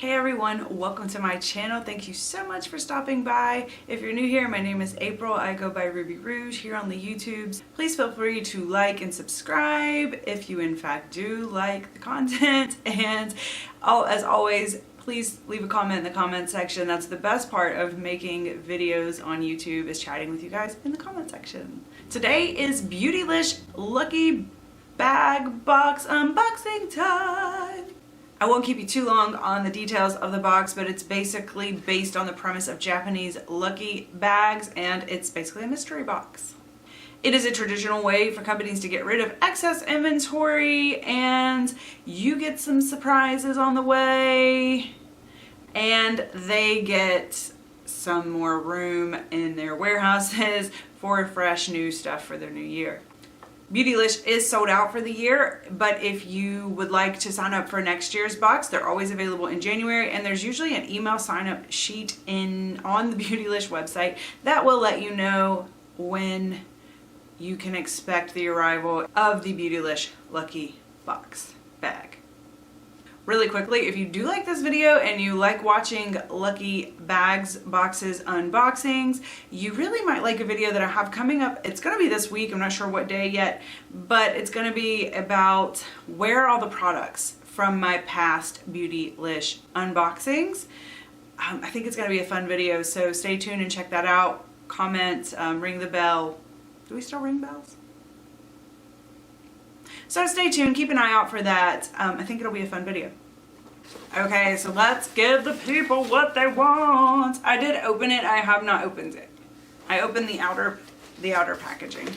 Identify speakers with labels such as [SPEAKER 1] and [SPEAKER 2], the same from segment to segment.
[SPEAKER 1] Hey everyone, welcome to my channel. Thank you so much for stopping by. If you're new here, my name is April. I go by Ruby Rouge here on the YouTubes. Please feel free to like and subscribe if you in fact do like the content. And as always, please leave a comment in the comment section. That's the best part of making videos on YouTube, is chatting with you guys in the comment section. Today is Beautylish Lucky Bag box unboxing time. I won't keep you too long on the details of the box, but it's basically based on the premise of Japanese lucky bags, and it's basically a mystery box. It is a traditional way for companies to get rid of excess inventory, and you get some surprises on the way, and they get some more room in their warehouses for fresh new stuff for their new year. Beautylish is sold out for the year, but if you would like to sign up for next year's box, they're always available in January, and there's usually an email sign up sheet on the Beautylish website that will let you know when you can expect the arrival of the Beautylish Lucky Box Bag. Really quickly, if you do like this video and you like watching lucky bags, boxes, unboxings, you really might like a video that I have coming up. It's going to be this week. I'm not sure what day yet, but it's going to be about where are all the products from my past Beautylish unboxings. I think it's going to be a fun video, so stay tuned and check that out. Comment, ring the bell. Do we still ring bells? So stay tuned, keep an eye out for that. I think it'll be a fun video. Okay, so let's give the people what they want. I did open it, I have not opened it. I opened the outer packaging.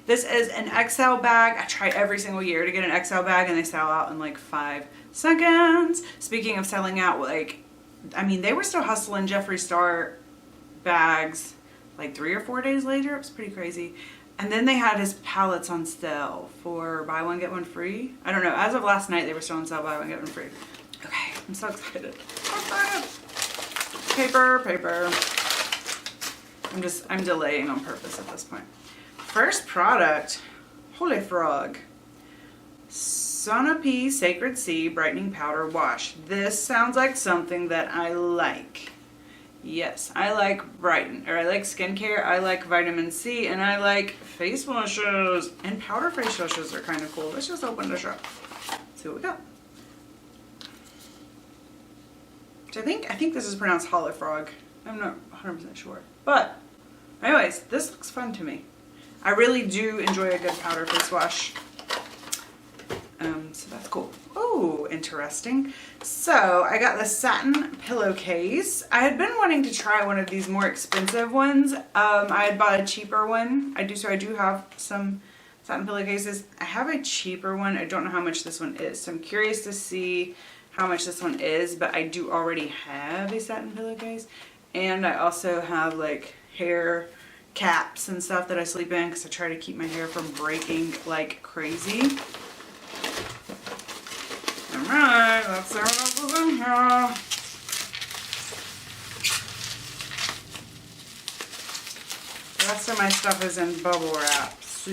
[SPEAKER 1] This is an XL bag. I try every single year to get an XL bag and they sell out in like 5 seconds. Speaking of selling out, they were still hustling Jeffree Star bags like 3 or 4 days later. It was pretty crazy. And then they had his palettes on sale for buy one, get one free. I don't know, as of last night, they were still on sale, buy one, get one free. Okay, I'm so excited. So excited. Paper. I'm delaying on purpose at this point. First product, holy frog. Sonopi Sacred Sea Brightening Powder Wash. This sounds like something that I like. Yes, I like I like skincare, I like vitamin C, and I like face washes. And powder face washes are kind of cool. Let's just open this up. See what we got. Which I think this is pronounced hollow frog. I'm not 100% sure. But anyways, this looks fun to me. I really do enjoy a good powder face wash. So that's cool. Oh, interesting. So I got the satin pillowcase. I had been wanting to try one of these more expensive ones. I had bought a cheaper one. I do have some satin pillowcases. I have a cheaper one. I don't know how much this one is. So I'm curious to see how much this one is, but I do already have a satin pillowcase. And I also have like hair caps and stuff that I sleep in because I try to keep my hair from breaking like crazy. Alright, let's see what else is in here. The rest of my stuff is in bubble wrap. So,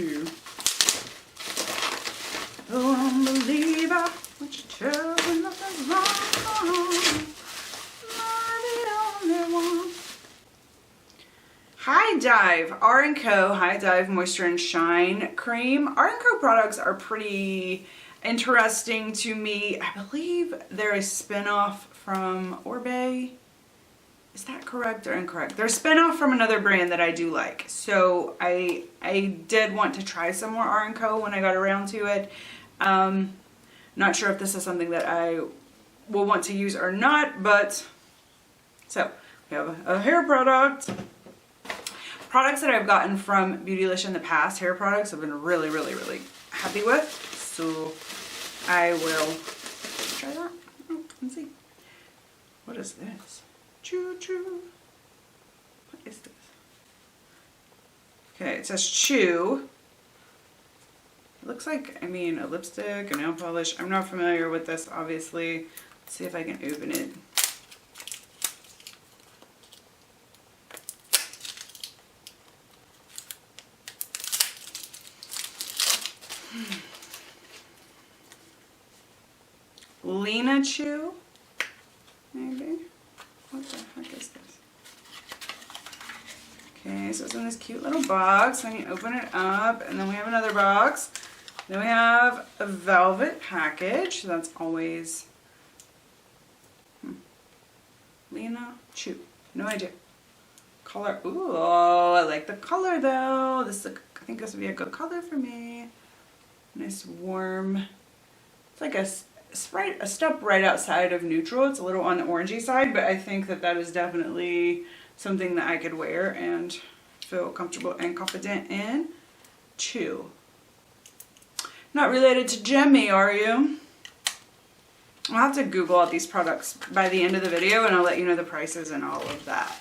[SPEAKER 1] oh, unbeliever, what you tell me nothing's wrong. Not the only one. High Dive, R&Co High Dive Moisture and Shine Cream. R&Co products are pretty interesting to me. I believe they're a spin-off from Orbe. Is that correct or incorrect? They're a spin-off from another brand that I do like. So I did want to try some more R&Co when I got around to it. Not sure if this is something that I will want to use or not, but so we have a hair product. Products that I've gotten from Beautylish in the past, hair products, I've been really, really, really happy with. So I will try that and see. What is this? Choo choo. What is this? Okay, it says chew. It looks like, a lipstick, a nail polish. I'm not familiar with this, obviously. Let's see if I can open it. Lena Chew. Okay, so it's in this cute little box. Then you open it up, and then we have another box. Then we have a velvet package. So that's always Lena Chu. No idea. Color. Ooh, I like the color though. I think this would be a good color for me. Nice warm. It's like a step right outside of neutral. It's a little on the orangey side, but I think that that is definitely something that I could wear and feel comfortable and confident in. Chew. Not related to Jemmy, are you? I'll have to Google all these products by the end of the video, and I'll let you know the prices and all of that.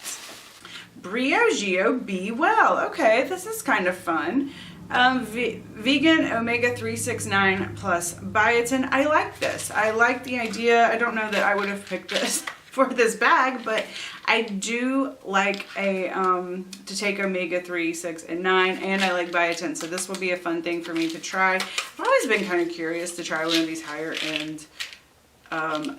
[SPEAKER 1] Briogeo Be Well. Okay, this is kind of fun. Vegan omega 369 plus biotin. I like this. I like the idea. I don't know that I would have picked this for this bag, but I do like to take omega 3, 6, and 9, and I like biotin, so this will be a fun thing for me to try. I've always been kind of curious to try one of these higher end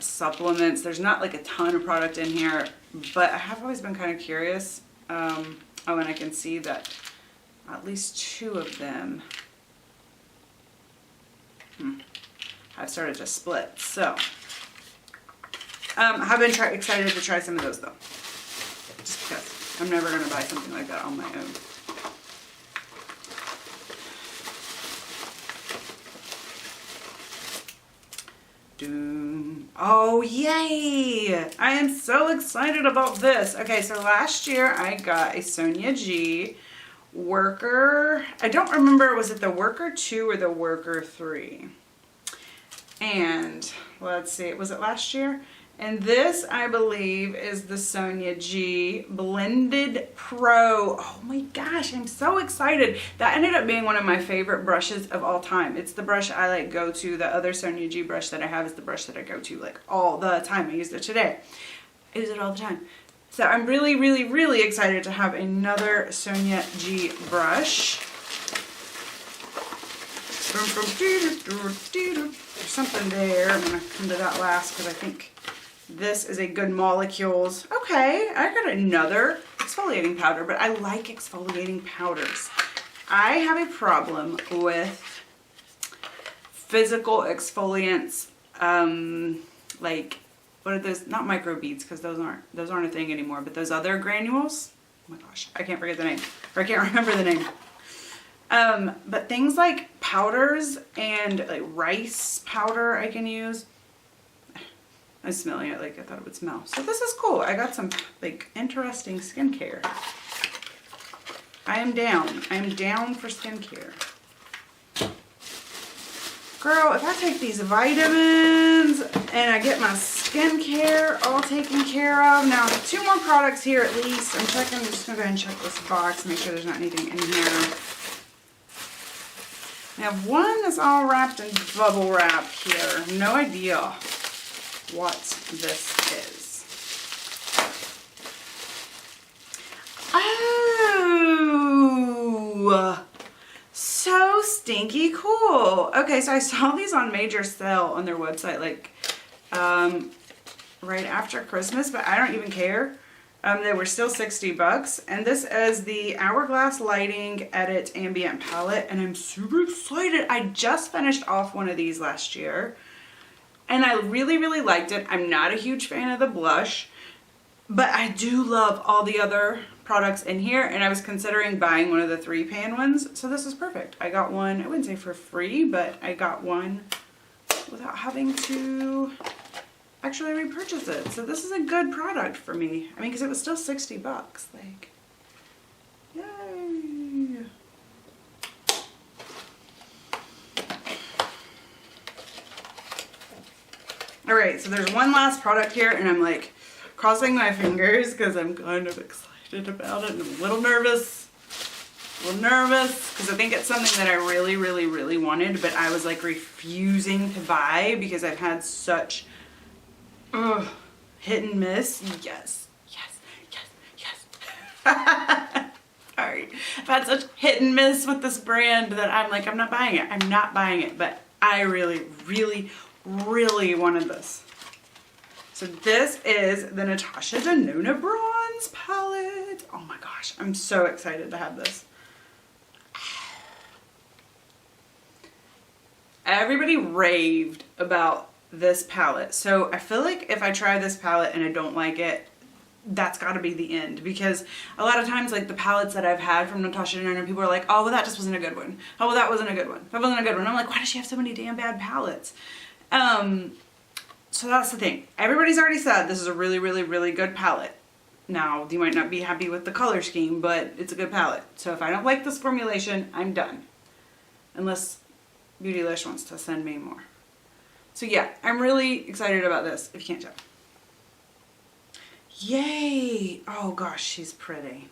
[SPEAKER 1] supplements. There's not like a ton of product in here, but I have always been kind of curious. Oh, and I can see that at least 2 of them have started to split. So I've been excited to try some of those though, just because I'm never going to buy something like that on my own. Oh, yay! I am so excited about this. Okay, so last year I got a Sonia G Worker. I don't remember, was it the Worker 2 or the Worker 3? And let's see, was it last year? And this, I believe, is the Sonia G Blended Pro. Oh my gosh, I'm so excited. That ended up being one of my favorite brushes of all time. It's the brush I like go to. The other Sonia G brush that I have is the brush that I go to like all the time. I used it today. I use it all the time. So I'm really, really, really excited to have another Sonia G brush. There's something there. I'm going to come to that last because I think this is a good molecules. Okay, I got another exfoliating powder, but I like exfoliating powders. I have a problem with physical exfoliants, like, what are those? Not microbeads, because those aren't a thing anymore, but those other granules. Oh my gosh, I can't forget the name, or I can't remember the name. But things like powders and like rice powder I can use. I'm smelling it like I thought it would smell. So this is cool. I got some like interesting skincare. I am down. I am down for skincare. Girl, if I take these vitamins and I get my skincare all taken care of. Now, 2 more products here at least. I'm just going to go ahead and check this box, make sure there's not anything in here. I have one that's all wrapped in bubble wrap here. No idea what this is. Oh, so stinky cool. Okay, so I saw these on major sale on their website like right after Christmas, but I don't even care. They were still $60, and this is the Hourglass Lighting Edit Ambient Palette, and I'm super excited. I just finished off one of these last year, and I really, really liked it. I'm not a huge fan of the blush, but I do love all the other products in here, and I was considering buying one of the 3-pan ones, so this is perfect. I got one, I wouldn't say for free, but I got one without having to actually repurchase it. So this is a good product for me. I mean, because it was still $60. Like, yay! Alright, so there's one last product here, and I'm like crossing my fingers because I'm kind of excited about it, and I'm a little nervous. Because I think it's something that I really, really, really wanted, but I was like refusing to buy because I've had such hit and miss. Yes. Sorry. I've had such hit and miss with this brand that I'm like, I'm not buying it. But I really, really, really wanted this. So this is the Natasha Denona Bronze Palette. Oh my gosh, I'm so excited to have this. Everybody raved about this palette. So I feel like if I try this palette and I don't like it, that's got to be the end, because a lot of times like the palettes that I've had from Natasha Denona, people are like, oh well, that just wasn't a good one. Oh well, that wasn't a good one. That wasn't a good one. I'm like, why does she have so many damn bad palettes? So that's the thing. Everybody's already said this is a really, really, really good palette. Now, you might not be happy with the color scheme, but it's a good palette. So if I don't like this formulation, I'm done. Unless Beautylish wants to send me more. So yeah, I'm really excited about this, if you can't tell. Yay! Oh gosh, she's pretty.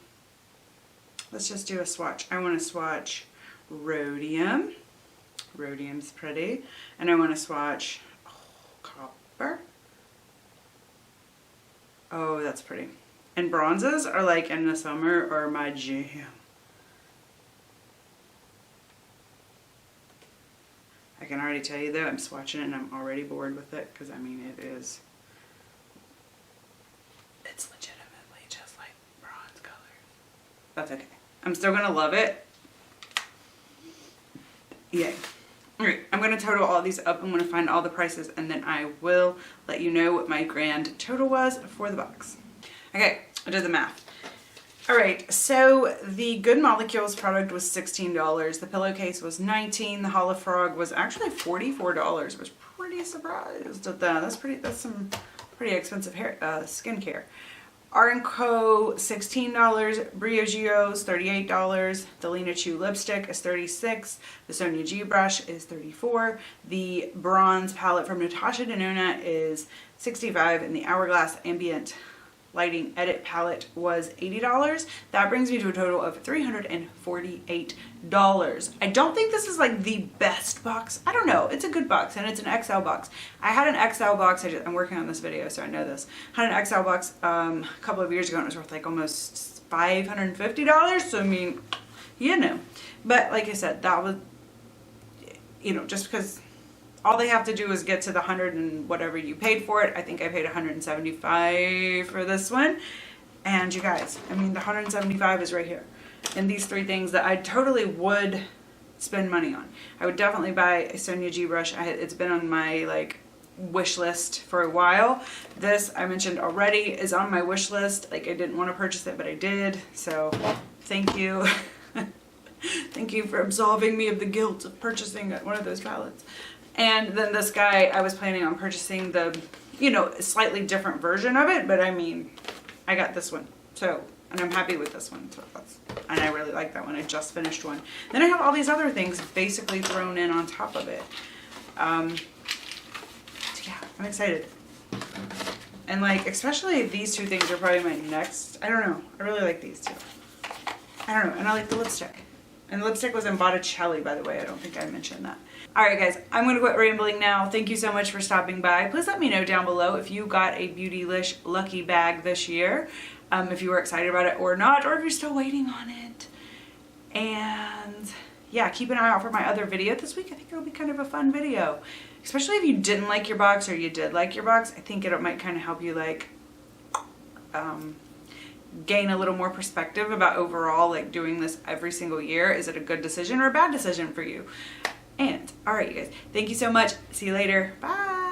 [SPEAKER 1] Let's just do a swatch. I want to swatch Rhodium. Rhodium's pretty. And I want to swatch Copper. Oh, that's pretty. And bronzes are like in the summer are my jam. I can already tell you though, I'm swatching it and I'm already bored with it, because I mean it's legitimately just like bronze color. That's okay. I'm still gonna love it. Yay. Alright, I'm going to total all these up. I'm going to find all the prices and then I will let you know what my grand total was for the box. Okay, I did the math. Alright, so the Good Molecules product was $16. The pillowcase was $19. The Hollow Frog was actually $44. I was pretty surprised at that. That's some pretty expensive hair skincare. Art & Co. $16, Briogio's $38, the Lena Chu lipstick is $36, the Sonia G brush is $34, the bronze palette from Natasha Denona is $65, and the Hourglass Ambient Lighting Edit palette was $80. That brings me to a total of $348. I don't think this is like the best box. I don't know. It's a good box and it's an XL box. I had an XL box. I'm working on this video, so I know this. I had an XL box a couple of years ago and it was worth like almost $550. So I mean, you know. But like I said, that was, you know, just because all they have to do is get to the 100 and whatever you paid for it. I think I paid $175 for this one. And you guys, I mean, the $175 is right here. And these three things that I totally would spend money on. I would definitely buy a Sonia G brush. It's been on my like wish list for a while. This, I mentioned already, is on my wish list. Like I didn't want to purchase it, but I did. So thank you. Thank you for absolving me of the guilt of purchasing one of those palettes. And then this guy, I was planning on purchasing the, you know, slightly different version of it, but I mean, I got this one. So, and I'm happy with this one. So and I really like that one. I just finished one. Then I have all these other things basically thrown in on top of it. So yeah, I'm excited. And like, especially these two things are probably my next, I don't know. I really like these two. I don't know. And I like the lipstick. And the lipstick was in Botticelli, by the way. I don't think I mentioned that. Alright guys, I'm going to quit rambling now. Thank you so much for stopping by. Please let me know down below if you got a Beautylish Lucky Bag this year. If you were excited about it or not, or if you're still waiting on it. And yeah, keep an eye out for my other video this week. I think it'll be kind of a fun video. Especially if you didn't like your box or you did like your box. I think it might kind of help you like gain a little more perspective about overall like doing this every single year. Is it a good decision or a bad decision for you? And, alright you guys, thank you so much. See you later. Bye!